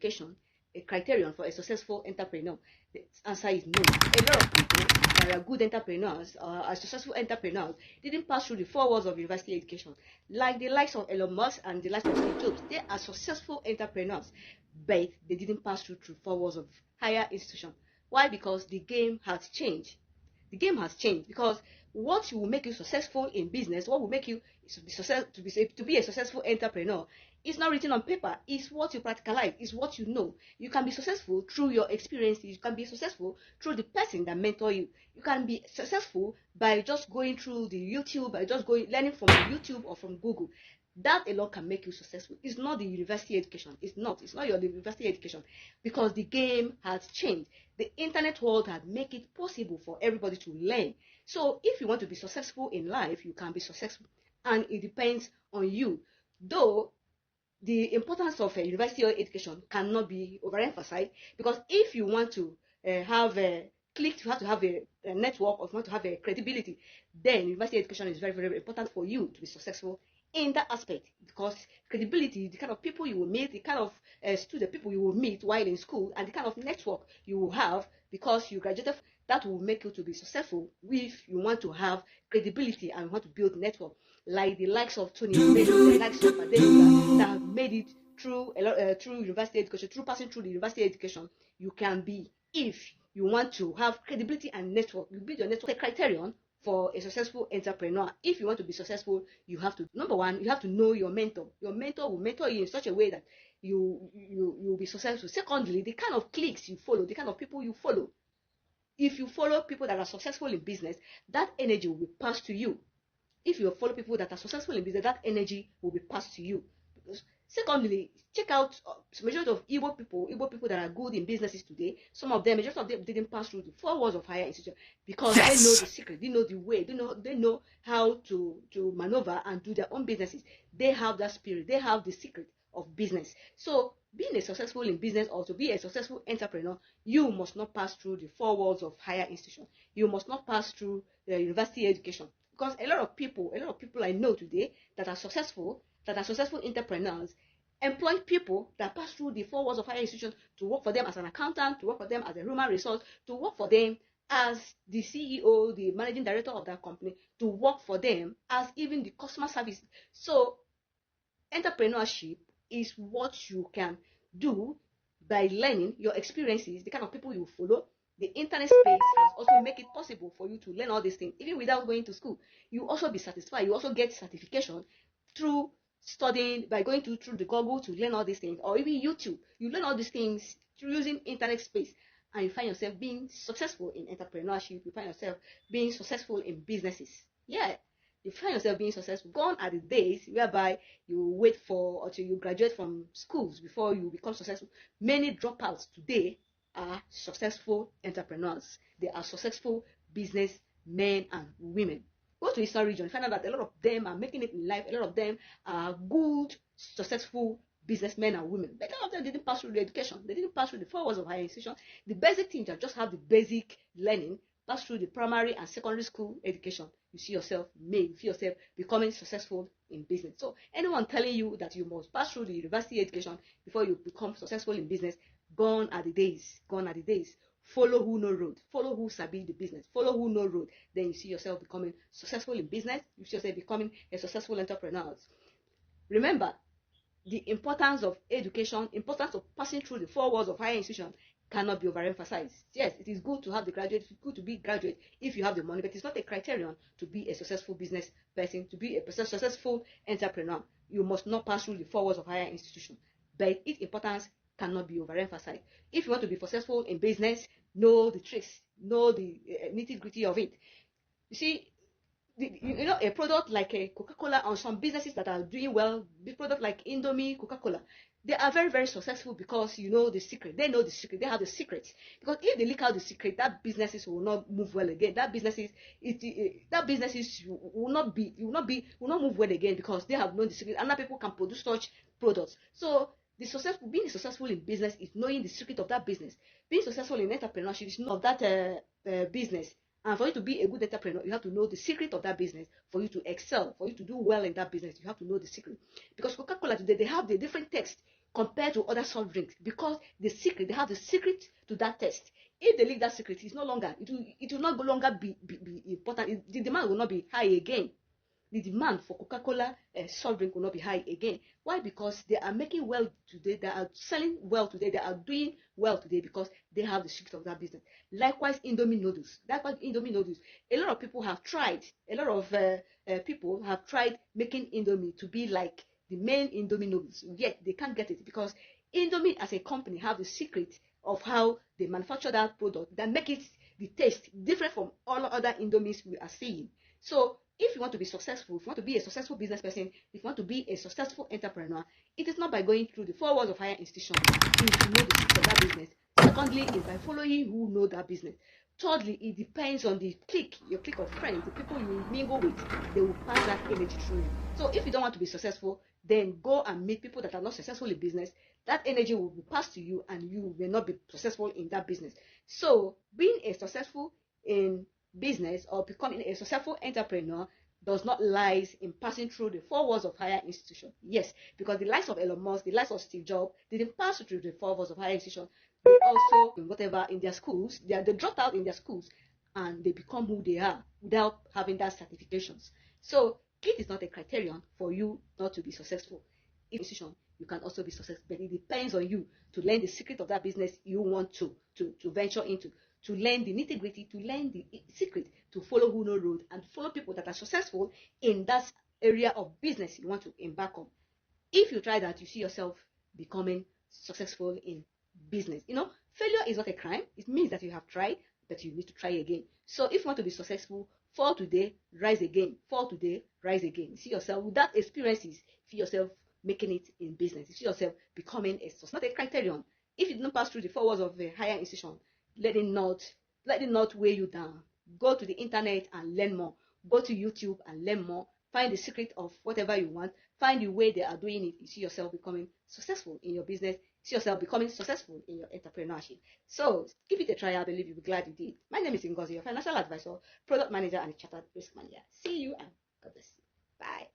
education a criterion for a successful entrepreneur? The answer is no. A lot of people that are good entrepreneurs, are successful entrepreneurs, didn't pass through the 4 walls of university education. Like the likes of Elon Musk and the likes of Steve Jobs, they are successful entrepreneurs, but they didn't pass through 4 walls of higher institution. Why? Because the game has changed. The game has changed because what will make you successful in business, what will make you to be a successful entrepreneur, is not written on paper. It's what you practicalize. It's what you know. You can be successful through your experiences. You can be successful through the person that mentor you. You can be successful by just going through the YouTube, by just learning from YouTube or from Google. That alone can make you successful. It's not the university education. It's not your university education, because the game has changed. The internet world has made it possible for everybody to learn. So if you want to be successful in life, you can be successful, and it depends on you. Though the importance of a university education cannot be overemphasized, because if you want to have a click, you have to have a network, or if you want to have a credibility, then university education is very, very important for you to be successful in that aspect. Because credibility, the kind of people you will meet, the kind of student people you will meet while in school, and the kind of network you will have because you graduated, that will make you to be successful if you want to have credibility and you want to build network, like the likes of Tony, the likes of Adenuga, that have made it through through university education, through passing through the university education. You can be, if you want to have credibility and network, you build your network. The criterion for a successful entrepreneur, if you want to be successful, you have to, number one, you have to know your mentor. Your mentor will mentor you in such a way that you will be successful. Secondly, the kind of cliques you follow, the kind of people you follow. If you follow people that are successful in business, that energy will be passed to you. If you follow people that are successful in business, that energy will be passed to you. Because secondly, check out majority of Igbo people that are good in businesses today. Majority of them didn't pass through the 4 walls of higher institution, because they know the secret, they know the way, they know how to maneuver and do their own businesses. They have that spirit, they have the secret of business. So being a successful in business, or to be a successful entrepreneur, you must not pass through the 4 walls of higher institution. You must not pass through the university education. Because a lot of people I know today that are successful entrepreneurs, employ people that pass through the 4 walls of higher institutions to work for them as an accountant, to work for them as a human resource, to work for them as the CEO, the managing director of that company, to work for them as even the customer service. So entrepreneurship is what you can do by learning your experiences, the kind of people you follow. The internet space has also made it possible for you to learn all these things, even without going to school. You also be satisfied. You also get certification through studying, by going through the Google to learn all these things, or even YouTube. You learn all these things through using internet space, and you find yourself being successful in entrepreneurship. You find yourself being successful in businesses. Yeah, you find yourself being successful. Gone are the days whereby you wait for until you graduate from schools before you become successful. Many dropouts today are successful entrepreneurs. They are successful business men and women. Go to Eastern region, find out that a lot of them are making it in life. A lot of them are good, successful businessmen and women. But a lot of them didn't pass through the education. They didn't pass through the 4 walls of higher institution. The basic things that just have the basic learning, pass through the primary and secondary school education. You see yourself becoming successful in business. So anyone telling you that you must pass through the university education before you become successful in business, gone are the days. Gone are the days. Follow who know road. Follow who sabi the business. Follow who know road. Then you see yourself becoming successful in business. You see yourself becoming a successful entrepreneur. Remember, the importance of education, importance of passing through the 4 walls of higher institution cannot be overemphasized. Yes, it is good to have the graduate. It's good to be graduate if you have the money, but it's not a criterion to be a successful business person, to be a successful entrepreneur. You must not pass through the 4 walls of higher institution. But its importance cannot be overemphasized. If you want to be successful in business, know the tricks, know the nitty-gritty of it. You see, a product like a Coca-Cola, or some businesses that are doing well, big product like Indomie, Coca-Cola, they are very, very successful because you know the secret. They know the secret. They have the secrets. Because if they leak out the secret, that businesses will not move well again. That businesses will not move well again, because they have known the secret. And other people can produce such products. So being successful in business is knowing the secret of that business. Being successful in entrepreneurship is knowing of that business. And for you to be a good entrepreneur, you have to know the secret of that business. For you to excel, for you to do well in that business, you have to know the secret. Because Coca-Cola today, they have the different text. compared to other soft drinks, because they have the secret to that test. If they leave that secret, it will not no longer be important. The demand will not be high again. The demand for Coca-Cola soft drink will not be high again. Why? Because they are making well today, they are selling well today, they are doing well today because they have the secret of that business. Likewise, Indomie noodles. A lot of people have tried. A lot of people have tried making Indomie to be like the main Indomie noodles. Yet they can't get it because Indomie as a company have the secret of how they manufacture that product that make it the taste different from all other Indomies we are seeing. So if you want to be successful, if you want to be a successful business person, if you want to be a successful entrepreneur, it is not by going through the four walls of higher institutions. You should know the secret of that business. Secondly, is by following who know that business. Thirdly, it depends on your clique of friends, the people you mingle with, they will pass that energy through you. So if you don't want to be successful, then go and meet people that are not successful in business. That energy will be passed to you and you will not be successful in that business. So being a successful in business or becoming a successful entrepreneur does not lie in passing through the four walls of higher institution. Yes, because the likes of Elon Musk, the likes of Steve Jobs, didn't pass through the four walls of higher institution. They also, whatever, in their schools, they dropped out in their schools and they become who they are without having that certifications. So it is not a criterion for you not to be successful. In institution, you can also be successful, but it depends on you to learn the secret of that business you want to venture into, to learn the nitty-gritty, to learn the secret, to follow who know road, and follow people that are successful in that area of business you want to embark on. If you try that, you see yourself becoming successful in business. Failure is not a crime. It means that you have tried, but you need to try again. So if you want to be successful, fall today, rise again. Fall today, rise again. See yourself with that experiences, see yourself making it in business. You see yourself becoming a source, not a criterion. If you don't pass through the four walls of a higher institution, let it not weigh you down. Go to the internet and learn more. Go to YouTube and learn more. Find the secret of whatever you want. Find the way they are doing it. You see yourself becoming successful in your business. See yourself becoming successful in your entrepreneurship. So give it a try. I believe you'll be glad you did. My name is Ngozi, your financial advisor, product manager, and a chartered risk manager. See you and God bless you. Bye.